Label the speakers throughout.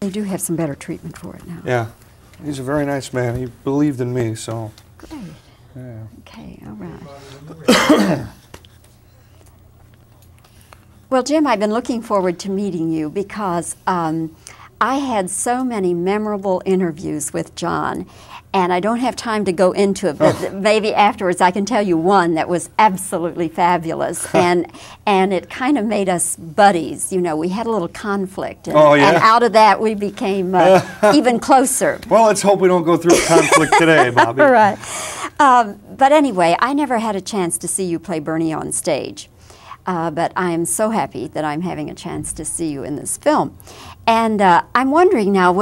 Speaker 1: They do have some better treatment for it now.
Speaker 2: Yeah, he's a very nice man. He believed in me, so.
Speaker 1: Great.
Speaker 2: Yeah.
Speaker 1: Okay, all right. Well, Jim, I've been looking forward to meeting you because I had so many memorable interviews with John, and I don't have time to go into it, but maybe afterwards I can tell you one that was absolutely fabulous, and it kind of made us buddies. You know, we had a little conflict, and, and out of that we became even closer.
Speaker 2: Well, let's hope we don't go through conflict today, Bobbie.
Speaker 1: All right. But anyway, I never had a chance to see you play Bernie on stage. But I am so happy that I'm having a chance to see you in this film. And I'm wondering now,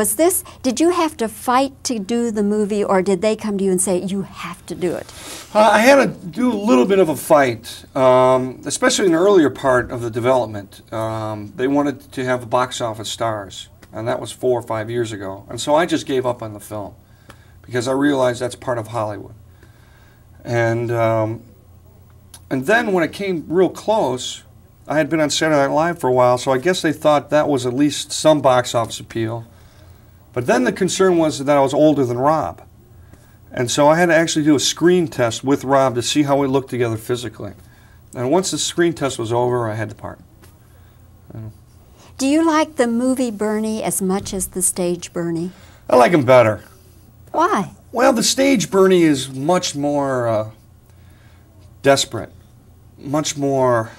Speaker 1: did you have to fight to do the movie, or did they come to you and say, you have to do it?
Speaker 2: I had to do a little bit of a fight, especially in the earlier part of the development. They wanted to have box office stars, and that was 4 or 5 years ago. And so I just gave up on the film, because I realized that's part of Hollywood. And then when it came real close, I had been on Saturday Night Live for a while, so I guess they thought that was at least some box office appeal. But then the concern was that I was older than Rob. And so I had to actually do a screen test with Rob to see how we looked together physically. And once the screen test was over, I had to part.
Speaker 1: Do you like the movie Bernie as much as the stage Bernie?
Speaker 2: I like him better.
Speaker 1: Why?
Speaker 2: Well, the stage Bernie is much more desperate, much more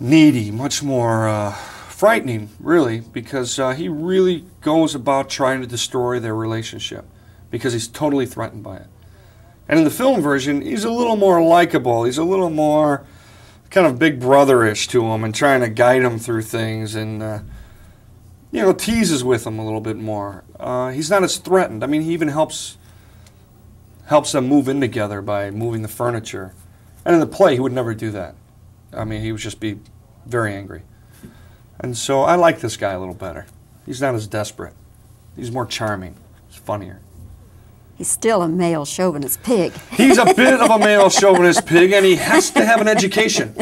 Speaker 2: needy, much more frightening, really, because he really goes about trying to destroy their relationship because he's totally threatened by it. And in the film version, he's a little more likable. He's a little more kind of big brother-ish to him and trying to guide him through things and, you know, teases with him a little bit more. He's not as threatened. I mean, he even helps them move in together by moving the furniture. And in the play, he would never do that. I mean, he would just be very angry. And so I like this guy a little better. He's not as desperate. He's more charming. He's funnier.
Speaker 1: He's still a male chauvinist pig.
Speaker 2: He's a bit of a male chauvinist pig, and he has to have an education.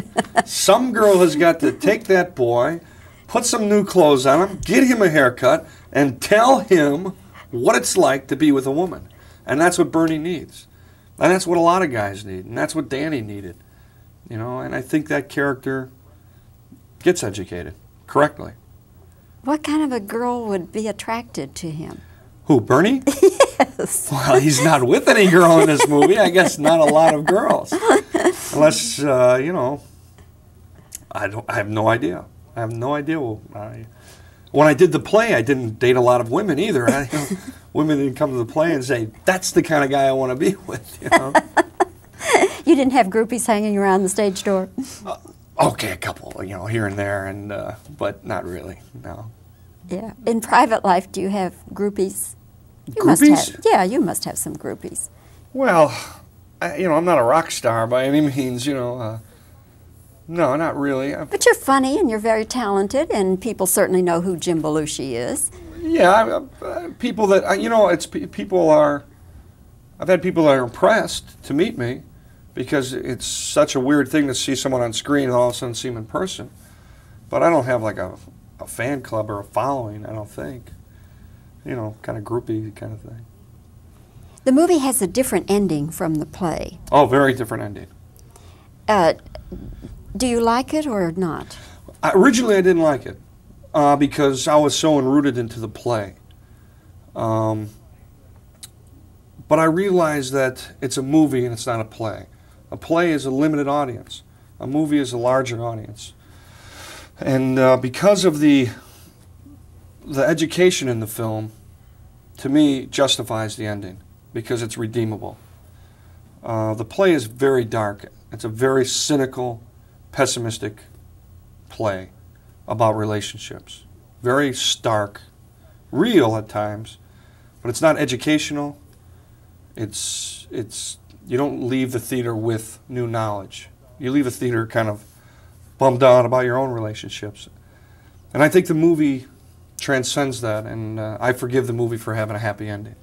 Speaker 2: Some girl has got to take that boy, put some new clothes on him, get him a haircut, and tell him what it's like to be with a woman. And that's what Bernie needs. And that's what a lot of guys need. And that's what Danny needed. You know, and I think that character gets educated correctly.
Speaker 1: What kind of a girl would be attracted to him?
Speaker 2: Who, Bernie?
Speaker 1: Yes.
Speaker 2: Well, he's not with any girl in this movie. I guess not a lot of girls. Unless, you know, I have no idea. I have no idea. When I did the play, I didn't date a lot of women either. Women didn't come to the play and say, that's the kind of guy I want to be with, you know.
Speaker 1: You didn't have groupies hanging around the stage door?
Speaker 2: Okay, a couple, you know, here and there, and but not really, no.
Speaker 1: Yeah. In private life, do you have groupies?
Speaker 2: Groupies?
Speaker 1: Yeah, you must have some groupies.
Speaker 2: Well, you know, I'm not a rock star by any means, you know. No, not really.
Speaker 1: But you're funny and you're very talented, and people certainly know who Jim Belushi is.
Speaker 2: Yeah, people that, you know, I've had people that are impressed to meet me because it's such a weird thing to see someone on screen and all of a sudden see them in person. But I don't have like a fan club or a following, I don't think. You know, kind of groupie kind of thing.
Speaker 1: The movie has a different ending from the play.
Speaker 2: Oh, very different ending.
Speaker 1: Do you like it or not?
Speaker 2: Originally, I didn't like it because I was so enrooted into the play. But I realized that it's a movie and it's not a play. A play is a limited audience. A movie is a larger audience. And because of the education in the film, to me, justifies the ending because it's redeemable. The play is very dark. It's a very cynical, pessimistic play about relationships. Very stark, real at times, but it's not educational. You don't leave the theater with new knowledge. You leave the theater kind of bummed out about your own relationships. And I think the movie transcends that, and I forgive the movie for having a happy ending.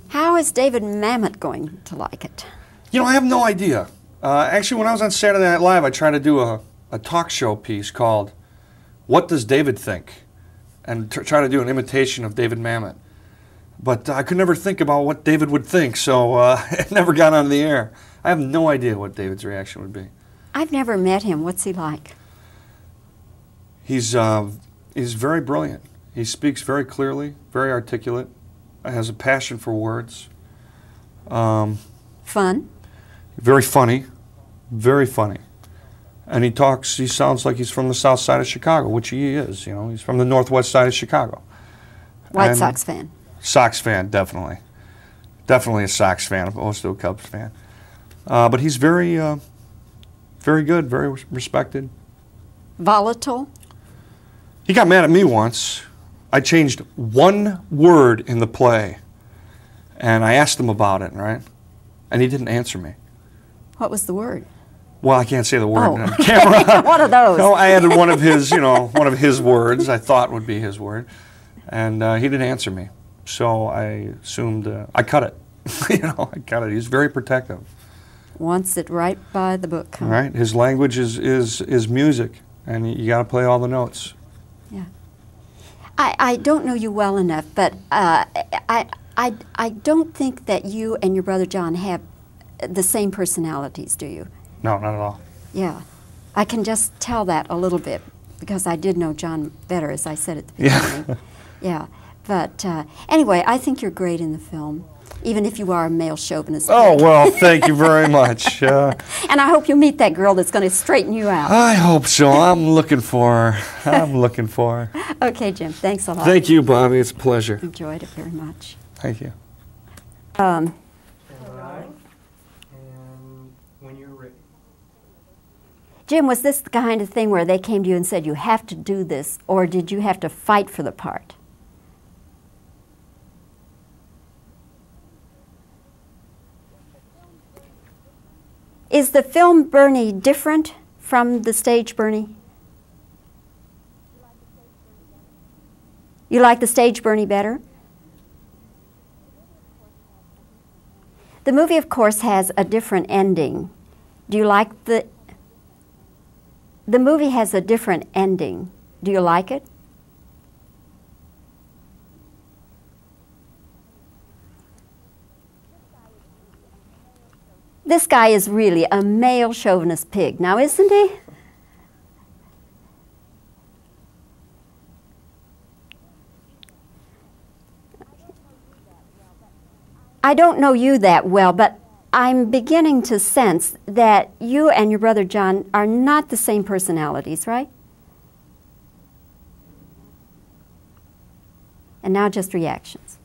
Speaker 1: How is David Mamet going to like it?
Speaker 2: You know, I have no idea. Actually, when I was on Saturday Night Live, I tried to do a talk show piece called "What Does David Think?" and try to do an imitation of David Mamet. But I could never think about what David would think, so it never got on the air. I have no idea what David's reaction would be.
Speaker 1: I've never met him. What's he like?
Speaker 2: He's very brilliant. He speaks very clearly, very articulate, has a passion for words.
Speaker 1: Fun?
Speaker 2: Very funny, very funny. And he sounds like he's from the south side of Chicago, which he is, you know. He's from the northwest side of Chicago.
Speaker 1: White Sox fan?
Speaker 2: Sox fan, definitely. Definitely a Sox fan, opposed to a Cubs fan. But he's very, very good, very respected.
Speaker 1: Volatile?
Speaker 2: He got mad at me once. I changed one word in the play, and I asked him about it, right? And he didn't answer me.
Speaker 1: What was the word?
Speaker 2: Well, I can't say the word
Speaker 1: Oh.
Speaker 2: on camera.
Speaker 1: One of those.
Speaker 2: No, I added one of his, one of his words I thought would be his word, and he didn't answer me. So I assumed I cut it. I cut it. He's very protective.
Speaker 1: Wants it right by the book. Huh?
Speaker 2: Right. His language is music, and you got to play all the notes.
Speaker 1: Yeah. I don't know you well enough, but I don't think that you and your brother John have the same personalities, do you?
Speaker 2: No, not at all.
Speaker 1: Yeah. I can just tell that a little bit because I did know John better, as I said at the beginning.
Speaker 2: Yeah.
Speaker 1: Yeah. But anyway, I think you're great in the film, even if you are a male chauvinist.
Speaker 2: Oh, well, thank you very much.
Speaker 1: And I hope you meet that girl that's going to straighten you out.
Speaker 2: I hope so. I'm looking for her. I'm looking for her.
Speaker 1: Okay, Jim. Thanks a lot.
Speaker 2: Thank you, Bobbie. It's a pleasure.
Speaker 1: Enjoyed it very much.
Speaker 2: Thank you.
Speaker 3: And when you're ready.
Speaker 1: Jim, was this the kind of thing where they came to you and said, you have to do this, or did you have to fight for the part? Is the film Bernie different from the stage Bernie? You like the stage Bernie better? The movie, of course, has a different ending. Do you like the movie has a different ending. Do you like it? This guy is really a male chauvinist pig, now isn't he? I don't know you that well, but I'm beginning to sense that you and your brother John are not the same personalities, right? And now just reactions.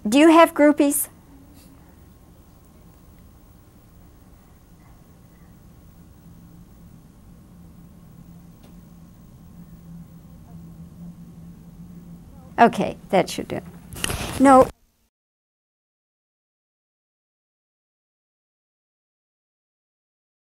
Speaker 1: Do you have groupies? Okay, that should do. No,